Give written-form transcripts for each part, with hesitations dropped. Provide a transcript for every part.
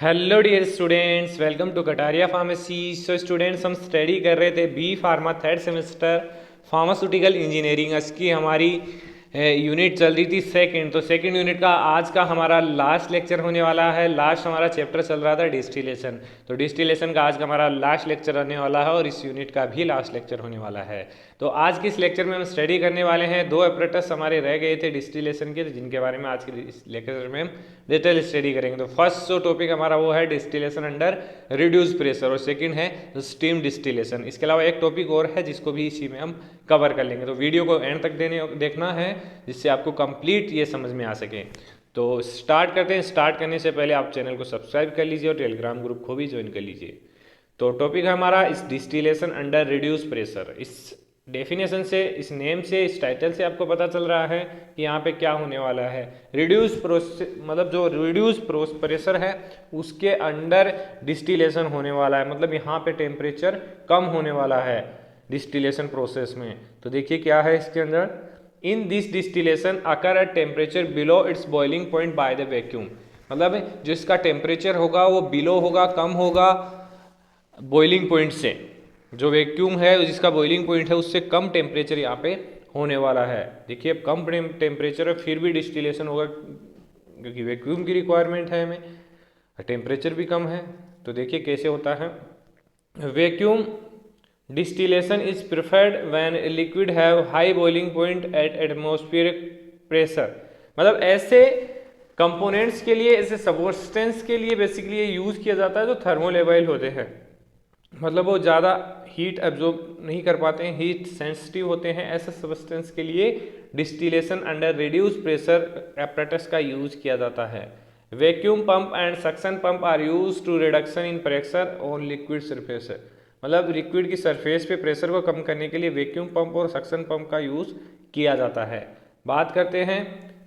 Hello dear students, welcome to Kataria pharmacy. So students, हम study कर रहे थे B pharma third semester pharmaceutical engineering. इसकी हमारी यूनिट चल रही थी सेकंड। तो सेकंड यूनिट का आज का हमारा लास्ट लेक्चर होने वाला है। लास्ट हमारा चैप्टर चल रहा था डिस्टिलेशन। तो डिस्टिलेशन का आज का हमारा लास्ट लेक्चर रहने वाला है और इस यूनिट का भी लास्ट लेक्चर होने वाला है। तो आज के इस लेक्चर में हम स्टडी करने वाले हैं। दो एपरेटस हमारे रह गए थे डिस्टिलेशन के, जिनके बारे में आज के इस लेक्चर में हम डिटेल स्टडी करेंगे। तो फर्स्ट जो टॉपिक हमारा वो है डिस्टिलेशन अंडर रिड्यूस प्रेशर और सेकंड है स्टीम डिस्टिलेशन। इसके अलावा एक टॉपिक और है जिसको भी इसी में हम कवर कर लेंगे। तो वीडियो को एंड तक देखना है जिससे आपको कंप्लीट ये समझ में आ सके। तो स्टार्ट करते हैं। स्टार्ट करने से पहले आप चैनल को सब्सक्राइब कर लीजिए और टेलीग्राम ग्रुप को भी ज्वाइन कर लीजिए। तो टॉपिक है हमारा इस डिस्टिलेशन अंडर रिड्यूस प्रेशर। इस डेफिनेशन से, इस नेम से, इस टाइटल से आपको पता चल रहा है कि यहाँ पे क्या होने वाला है। रिड्यूस प्रोसेस मतलब जो रिड्यूस प्रेशर है उसके अंडर डिस्टिलेशन होने वाला है। मतलब यहाँ पे टेम्परेचर कम होने वाला है डिस्टिलेशन प्रोसेस में। तो देखिए क्या है इसके अंदर, in this distillation occur at temperature below it's boiling point by the vacuum. मतलब जिसका टेम्परेचर होगा वो बिलो होगा, कम होगा बॉइलिंग पॉइंट से। जो वैक्यूम है जिसका बॉइलिंग पॉइंट है उससे कम टेम्परेचर यहाँ पे होने वाला है। देखिए अब कम टेम्परेचर है फिर भी डिस्टिलेशन होगा क्योंकि वैक्यूम की रिक्वायरमेंट है हमें, टेम्परेचर भी कम है। तो देखिए कैसे होता है। Vacuum distillation is preferred when liquid have high boiling point at atmospheric pressure. मतलब ऐसे कंपोनेंट्स के लिए, ऐसे सबस्टेंस के लिए बेसिकली ये यूज किया जाता है जो थर्मोलेबाइल होते हैं। मतलब वो ज़्यादा हीट एब्जॉर्ब नहीं कर पाते हैं, हीट सेंसिटिव होते हैं। ऐसे सब्सटेंस के लिए distillation under reduce pressure apparatus का यूज किया जाता है। Vacuum pump and suction pump are use to reduction in pressure on liquid surface. मतलब लिक्विड की सरफेस पे प्रेशर को कम करने के लिए वैक्यूम पंप और सक्शन पंप का यूज किया जाता है। बात करते हैं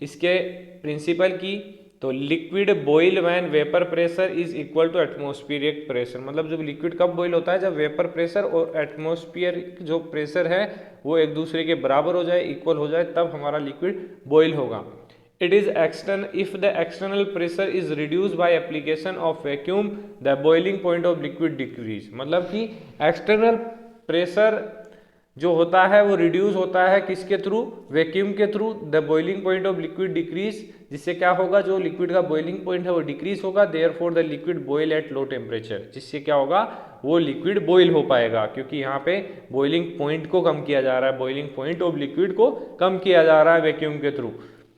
इसके प्रिंसिपल की। तो liquid boil when vapour pressure is equal to atmospheric pressure. मतलब जब लिक्विड कब बॉइल होता है, जब वेपर प्रेशर और एटमॉस्फेरिक जो प्रेशर है वो एक दूसरे के बराबर हो जाए, इक्वल हो जाए, तब हमारा लिक्विड बॉइल होगा। It is external if the external pressure is reduce by application of vacuum the boiling point of liquid decrease. मतलब कि एक्सटर्नल प्रेशर जो होता है वो रिड्यूस होता है किसके थ्रू, वैक्यूम के through. The boiling point of liquid decrease, जिससे क्या होगा, जो लिक्विड का बॉइलिंग पॉइंट है वो डिक्रीज होगा। Therefore the liquid boil at low temperature, जिससे क्या होगा, वो लिक्विड बॉइल हो पाएगा क्योंकि यहाँ पे बॉइलिंग पॉइंट को कम किया जा रहा है, बॉइलिंग पॉइंट ऑफ लिक्विड को कम किया जा रहा है वैक्यूम के थ्रू।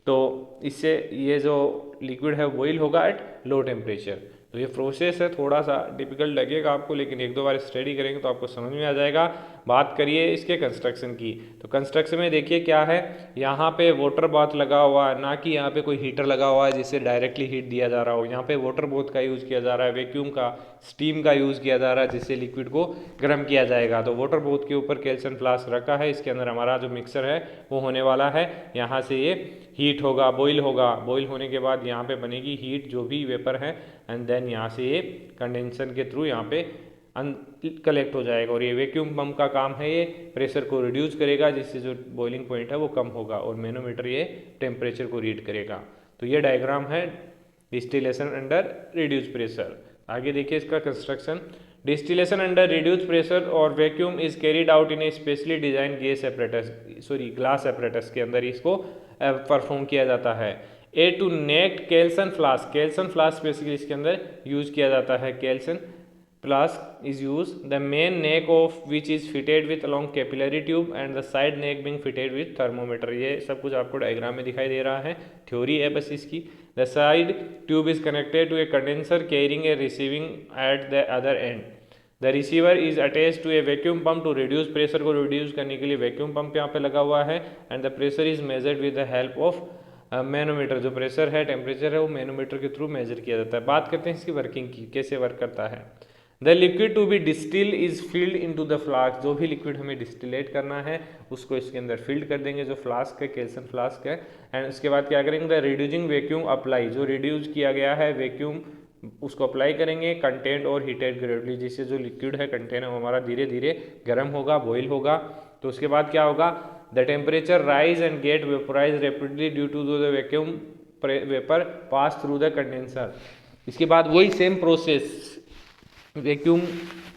तो इससे ये जो लिक्विड है बॉइल होगा एट लो टेम्परेचर। तो ये प्रोसेस है, थोड़ा सा डिफिकल्ट लगेगा आपको, लेकिन एक दो बार स्टडी करेंगे तो आपको समझ में आ जाएगा। बात करिए इसके कंस्ट्रक्शन की। तो कंस्ट्रक्शन में देखिए क्या है, यहाँ पे वाटर बाथ लगा हुआ है, ना कि यहाँ पे कोई हीटर लगा हुआ है जिससे डायरेक्टली हीट दिया जा रहा हो। यहाँ पे वाटर बाथ का यूज़ किया जा रहा है, वैक्यूम का, स्टीम का यूज़ किया जा रहा है जिससे लिक्विड को गर्म किया जाएगा। तो वाटर बाथ के ऊपर कैल्शियम फ्लास्क रखा है, इसके अंदर हमारा जो मिक्सर है वो होने वाला है। यहाँ से ये हीट होगा, बॉइल होगा, बॉइल होने के बाद यहाँ पे बनेगी हीट, जो भी वेपर है, एंड देन यहाँ से ये कंडेंसन के थ्रू यहाँ पे कलेक्ट हो जाएगा। और ये वैक्यूम पंप का काम है, ये प्रेशर को रिड्यूस करेगा जिससे जो बॉइलिंग पॉइंट है वो कम होगा, और मैनोमीटर ये टेम्परेचर को रीड करेगा। तो ये डायग्राम है डिस्टिलेशन अंडर रिड्यूस प्रेशर। आगे देखिए इसका construction. Distillation under reduce pressure और vacuum is carried out in a specially design glass apparatus के अंदर इसको परफॉर्म किया जाता है। A two necked claisen flask, claisen flask basically इसके अंदर यूज किया जाता है। Claisen flask is use the main neck of which is fitted with along capillary tube and the side neck being fitted with thermometer. ये सब कुछ आपको diagram में दिखाई दे रहा है, थ्योरी है बस इसकी। The side tube is connected to a condenser carrying a receiving at the other end. The receiver is attach to a vacuum pump to reduce pressure को रिड्यूस करने के लिए वैक्यूम पंप यहाँ पे लगा हुआ है। And the pressure is measured with the help of manometer. जो प्रेशर है, टेम्परेचर है, वो मैनोमीटर के थ्रू मेजर किया जाता है। बात करते हैं इसकी वर्किंग की, कैसे वर्क करता है। The liquid to be distil is filled in to the flask. जो भी लिक्विड हमें डिस्टिलेट करना है उसको इसके अंदर फिल्ड कर देंगे, जो फ्लास्क है, केल्सन फ्लास्क है। एंड उसके बाद क्या करेंगे, द रिड्यूसिंग वैक्यूम अप्लाई, जो रिड्यूस किया गया है वैक्यूम उसको अप्लाई करेंगे, कंटेंट और हीटेड ग्रेजुअली, जिससे जो लिक्विड है, कंटेंट है, वो हमारा धीरे धीरे गर्म होगा, बॉइल होगा। तो उसके बाद क्या होगा, the temperature rise and get vaporise rapidly due to the vacuum vapour pass through the condenser. इसके बाद वही सेम प्रोसेस, वैक्यूम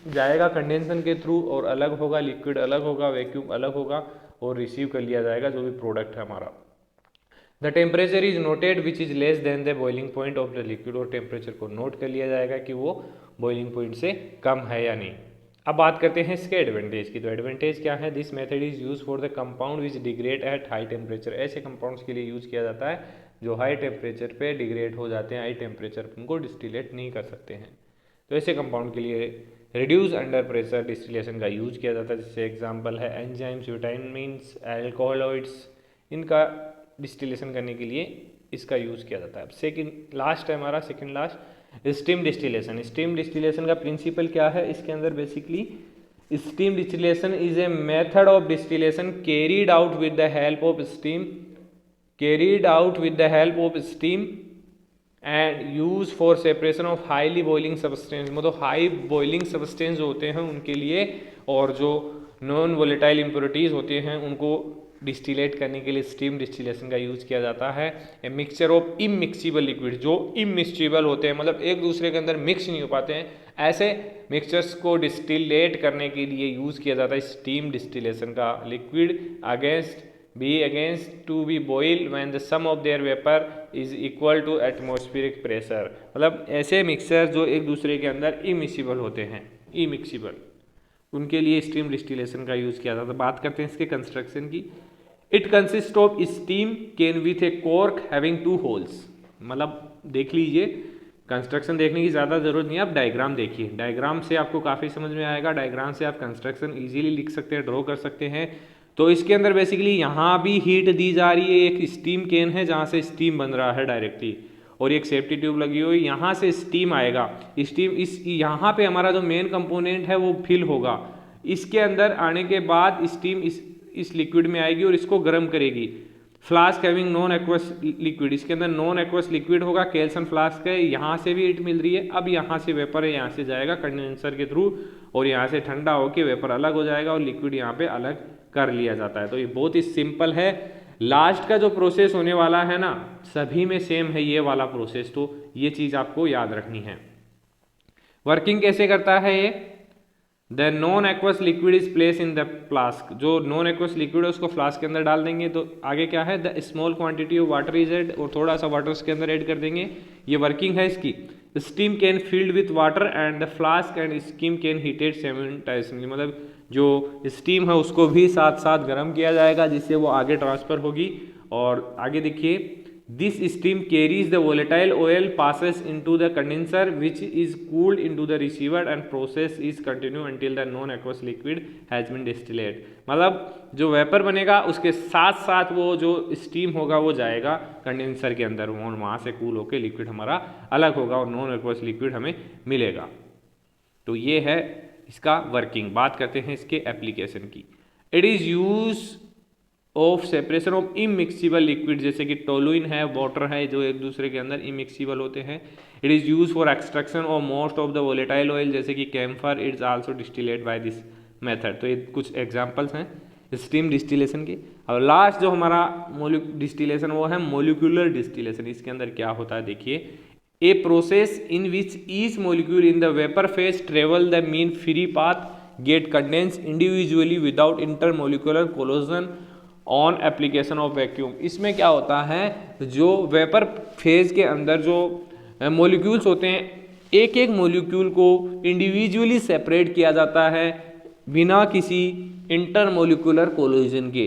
जाएगा कंडेंसन के थ्रू और अलग होगा, लिक्विड अलग होगा, वैक्यूम अलग होगा और रिसीव कर लिया जाएगा जो भी प्रोडक्ट है हमारा। The temperature is noted which is less than the boiling point of the liquid, और टेम्परेचर को नोट कर लिया जाएगा कि वो बॉइलिंग पॉइंट से कम है या नहीं। अब बात करते हैं इसके एडवांटेज की। तो एडवांटेज क्या है, this method is use for the compound which degrade at high temperature, ऐसे कंपाउंड्स के लिए यूज किया जाता है जो हाई टेम्परेचर पे डिग्रेड हो जाते हैं, हाई टेम्परेचर उनको डिस्टिलेट नहीं कर सकते हैं। तो ऐसे कंपाउंड के लिए रिड्यूस अंडर प्रेशर डिस्टिलेशन का यूज किया जाता है, जिससे एग्जाम्पल है एंजाइम्स, विटामिन्स, अल्कोहलॉइड्स, इनका डिस्टिलेशन करने के लिए इसका यूज किया जाता है। अब सेकंड लास्ट है हमारा, second last steam distillation. Steam distillation का प्रिंसिपल क्या है, इसके अंदर basically steam distillation is a method of distillation carried out with the help of steam, carried out with the help of steam and use for separation of highly boiling substance, मतलब high boiling substance होते हैं उनके लिए, और जो non volatile impurities होते हैं उनको डिस्टिलेट करने के लिए स्टीम डिस्टिलेशन का यूज किया जाता है। A mixture of immiscible liquid, जो इमिक्सिबल होते हैं मतलब एक दूसरे के अंदर मिक्स नहीं हो पाते हैं, ऐसे मिक्सचर्स को डिस्टिलेट करने के लिए यूज किया जाता है स्टीम डिस्टिलेशन का। Liquid against to be boil when the sum of their vapour is equal to atmospheric pressure, मतलब ऐसे मिक्सचर जो एक दूसरे के अंदर इमिक्सिबल होते हैं, इमिक्सिबल, उनके लिए स्टीम डिस्टिलेशन का यूज किया जाता है। बात करते हैं इसके कंस्ट्रक्शन की। It consist of steam can with A cork having 2 holes, मतलब देख लीजिए, कंस्ट्रक्शन देखने की ज़्यादा जरूरत नहीं है, आप डायग्राम देखिए, डायग्राम से आपको काफ़ी समझ में आएगा, डायग्राम से आप कंस्ट्रक्शन इजीली लिख सकते हैं, ड्रॉ कर सकते हैं। तो इसके अंदर बेसिकली यहाँ भी हीट दी जा रही है, एक स्टीम कैन है जहाँ से स्टीम बन रहा है डायरेक्टली, और एक सेफ्टी ट्यूब लगी हुई, यहाँ से स्टीम आएगा, स्टीम इस यहाँ पे हमारा जो मेन कंपोनेंट है वो फिल होगा, इसके अंदर आने के बाद स्टीम इस लिक्विड में आएगी और इसको गर्म करेगी। Flask having non aqueous liquid, इसके अंदर नॉन एक्वस लिक्विड होगा, कैल्शियम फ्लास्क है, यहाँ से भी हीट मिल रही है, अब यहाँ से वेपर है, यहाँ से जाएगा कंडेंसर के थ्रू और यहाँ से ठंडा होकर वेपर अलग हो जाएगा और लिक्विड यहाँ पे अलग कर लिया जाता है। तो ये बहुत ही सिंपल है। लास्ट का जो प्रोसेस होने वाला है ना, सभी में सेम है ये वाला प्रोसेस, तो ये चीज़ आपको याद रखनी है। वर्किंग कैसे करता है ये, the non aqueous liquid is place in the flask, जो नॉन एक्वस लिक्विड है उसको फ्लास्क के अंदर डाल देंगे, तो आगे क्या है, the small quantity of water is add, और थोड़ा सा वाटर उसके अंदर ऐड कर देंगे, ये वर्किंग है इसकी। Steam can field with water and the flask and steam can heated simultaneously, मतलब जो स्टीम है उसको भी साथ साथ गर्म किया जाएगा जिससे वो आगे ट्रांसफर होगी। और आगे देखिए, this steam carries the volatile oil passes into the condenser which is cooled into the receiver and process is continue until the non aqueous liquid has been distillate, मतलब जो वेपर बनेगा उसके साथ साथ वो जो स्टीम होगा वो जाएगा कंडेंसर के अंदर, वहाँ से कूल होकर लिक्विड हमारा अलग होगा और नॉन एक्वस लिक्विड हमें मिलेगा। तो ये है इसका वर्किंग। बात करते हैं इसके एप्लीकेशन की। It is use of separation of immiscible liquid, जैसे कि टोलुइन है, वाटर है, जो एक दूसरे के अंदर इमिक्सिबल होते हैं। It is use for extraction of most of the volatile oil, जैसे कि camphor, it's also distillate by this method. तो ये कुछ एग्जांपल्स हैं स्टीम डिस्टिलेशन के। और लास्ट जो हमारा डिस्टिलेशन वो है मोलिकुलर डिस्टिलेशन। इसके अंदर क्या होता है देखिए, a process in which each molecule in the vapour phase travel the mean free path get condense individually without intermolecular collision on application of vacuum. इसमें क्या होता है, जो वेपर फेज के अंदर जो मोलिक्यूल्स होते हैं, एक एक मोलिक्यूल को इंडिविजुअली सेपरेट किया जाता है बिना किसी इंटरमोलिकुलर कोलिजन के,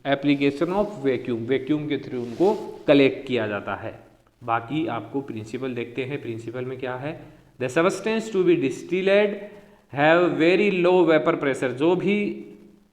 एप्लीकेशन ऑफ वैक्यूम, वैक्यूम के थ्रू उनको कलेक्ट किया जाता है। बाकी आपको प्रिंसिपल देखते हैं। प्रिंसिपल में क्या है, the substance to be distilled have very low vapour pressure, जो भी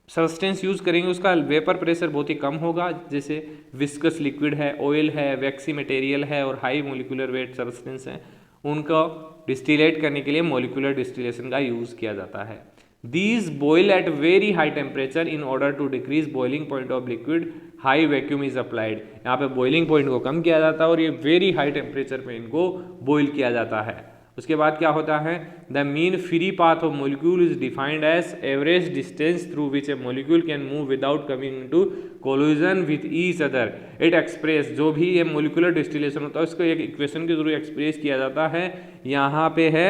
सब्सटेंस यूज करेंगे उसका वेपर प्रेशर बहुत ही कम होगा, जैसे विस्कस लिक्विड है, ऑयल है, वैक्सी मटेरियल है और हाई मोलिकुलर वेट सब्सटेंस है, उनको डिस्टिलेट करने के लिए मोलिकुलर डिस्टिलेशन का यूज किया जाता है। These boil at very high temperature in order to decrease boiling point of liquid. High vacuum is applied. यहाँ पे boiling point को कम किया जाता है और ये very high temperature पे इनको boil किया जाता है। उसके बाद क्या होता है, the mean free path of molecule is defined as average distance through which a molecule can move without coming into collision with each other. It express, जो भी ये मोलिकुलर डिस्टिलेशन होता है उसको एक इक्वेशन के थ्रू एक्सप्रेस किया जाता है। यहाँ पे है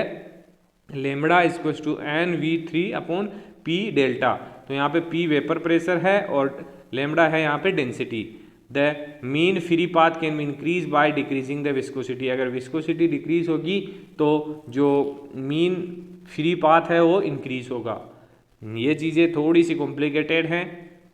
lambda equals to NV3 upon P delta. तो यहाँ पे P वेपर प्रेशर है और लेमड़ा है यहाँ पे density. The mean free path can be increase by decreasing the viscosity. अगर विस्कोसिटी डिक्रीज होगी तो जो मीन फ्री पाथ है वो इंक्रीज होगा। ये चीज़ें थोड़ी सी कॉम्प्लिकेटेड हैं,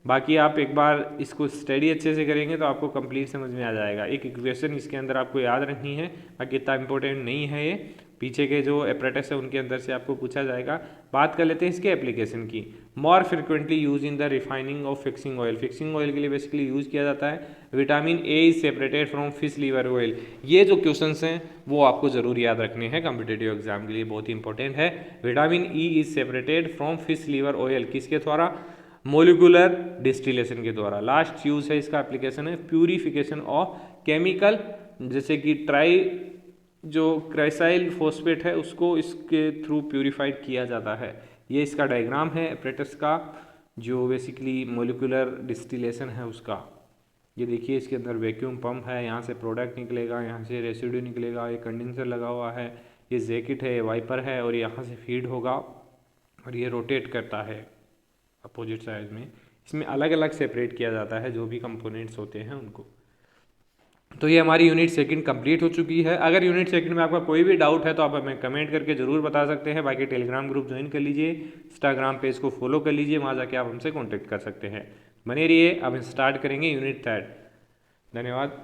बाकी आप एक बार इसको स्टडी अच्छे से करेंगे तो आपको कंप्लीट समझ में आ जाएगा। एक इक्वेशन इसके अंदर आपको याद रखनी है, बाकी इतना इंपॉर्टेंट नहीं है ये, पीछे के जो एपरेटस है उनके अंदर से आपको पूछा जाएगा। बात कर लेते हैं इसके एप्लीकेशन की। More frequently use in the refining of fixing oil. Fixing oil के लिए बेसिकली यूज किया जाता है। Vitamin A is separated from fish liver oil. ये जो क्वेश्चन हैं वो आपको जरूर याद रखने हैं कॉम्पिटेटिव एग्जाम के लिए, बहुत ही इंपॉर्टेंट है। Vitamin E is separated from fish liver oil, किसके द्वारा? मोलिकुलर डिस्टिलेशन के द्वारा। लास्ट यूज है इसका एप्लीकेशन है प्यूरिफिकेशन ऑफ केमिकल, जैसे कि ट्राई जो क्राइसाइल फॉस्फेट है उसको इसके थ्रू प्यूरिफाइड किया जाता है। ये इसका डायग्राम है एपरेटस का, जो बेसिकली मोलिकुलर डिस्टिलेशन है उसका। ये देखिए इसके अंदर वैक्यूम पंप है, यहाँ से प्रोडक्ट निकलेगा, यहाँ से रेसिड्यू निकलेगा, ये कंडेंसर लगा हुआ है, ये जैकेट है, ये वाइपर है और यहाँ से फीड होगा और ये रोटेट करता है अपोजिट साइड में। इसमें अलग अलग सेपरेट किया जाता है जो भी कंपोनेंट्स होते हैं उनको। तो ये हमारी यूनिट सेकंड कंप्लीट हो चुकी है। अगर यूनिट सेकंड में आपका कोई भी डाउट है तो आप हमें कमेंट करके ज़रूर बता सकते हैं। बाकी टेलीग्राम ग्रुप ज्वाइन कर लीजिए, इंस्टाग्राम पेज को फॉलो कर लीजिए, वहाँ जाके आप हमसे कॉन्टेक्ट कर सकते हैं। बने रहिए, अब स्टार्ट करेंगे यूनिट थर्ड। धन्यवाद।